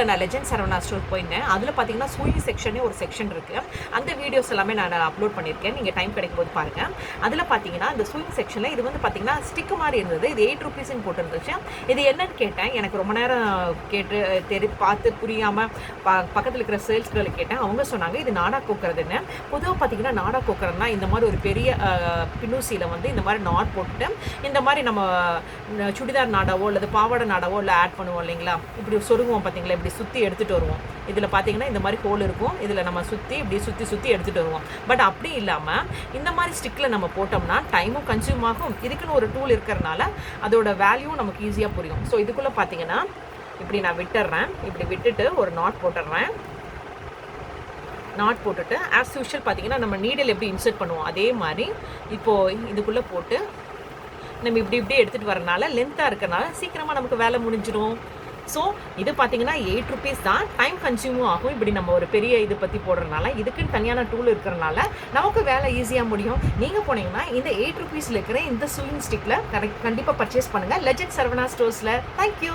நான் legend Saravana store போயிருந்தேன். அதில் பார்த்தீங்கன்னா சூயிங் செக்ஷனே ஒரு செக்ஷன் இருக்குது. அந்த வீடியோஸ் எல்லாமே நான் அப்லோட் பண்ணியிருக்கேன். நீங்கள் டைம் கிடைக்கும்போது பாருங்கள். அதில் பார்த்தீங்கன்னா இந்த சூயிங் செக்ஷனில் இது வந்து பார்த்தீங்கன்னா ஸ்டிக்கு மாதிரி இருந்தது. இது 8 ருபீஸ்ன்னு போட்டுருந்துச்சு. இது என்னன்னு கேட்டேன். எனக்கு ரொம்ப நேரம் கேட்டு பார்த்து புரியாமல் பக்கத்தில் இருக்கிற சேல்ஸ் கேர்ளு கேட்டேன். அவங்க சொன்னாங்க இது நாடா கோக்குறதுன்னு. பொதுவாக பார்த்தீங்கன்னா நாடா கோக்குறதுனா இந்த மாதிரி ஒரு பெரிய பின்னூசியில் வந்து இந்த மாதிரி நாட் போட்டுட்டு இந்த மாதிரி நம்ம சுடிதார் நாடாவோ அல்லது பாவாடை நாடாவோ இல்லை ஆட் பண்ணுவோம் இல்லைங்களா, இப்படி சொருகுவோம் பார்த்தீங்களா, இப்படி சுற்றி எடுத்துகிட்டு வருவோம். இதில் பார்த்தீங்கன்னா இந்த மாதிரி ஹோல் இருக்கும். இதில் நம்ம இப்படி சுற்றி எடுத்துகிட்டு வருவோம். பட் அப்படி இல்லாமல் இந்த மாதிரி ஸ்டிக்கில் நம்ம போட்டோம்னா டைமும் கன்சியூம் ஆகும். இதுக்குன்னு ஒரு டூல் இருக்கிறனால அதோட வேல்யூவும் நமக்கு ஈஸியாக புரியும். ஸோ இதுக்குள்ளே பார்த்தீங்கன்னா இப்படி நான் விட்டுடுறேன். இப்படி விட்டுட்டு ஒரு நாட் போட்டுடுறேன். நாட் போட்டுட்டு ஆஸ் யூஷுவல் பார்த்தீங்கன்னா நம்ம நீடில் எப்படி இன்சர்ட் பண்ணுவோம் அதே மாதிரி இப்போது இதுக்குள்ளே போட்டு நம்ம இப்படி எடுத்துகிட்டு வரனால லென்த்தாக இருக்கிறனால சீக்கிரமாக நமக்கு வேலை முடிஞ்சிடும். ஸோ இது பார்த்தீங்கன்னா 8 ருபீஸ் தான். டைம் கன்சியூமும் ஆகும். இப்படி நம்ம ஒரு பெரிய இது பற்றி போடுறதுனால இதுக்குன்னு தனியான டூல் இருக்கிறனால நமக்கு வேலை ஈஸியாக முடியும். நீங்கள் போனீங்கன்னா இந்த 8 ருபீஸில் இருக்கிற இந்த சூயிங் ஸ்டிக்கில் கண்டிப்பாக பர்ச்சேஸ் பண்ணுங்கள் லெஜெண்ட் சரவணா ஸ்டோர்ஸில். தேங்க்யூ.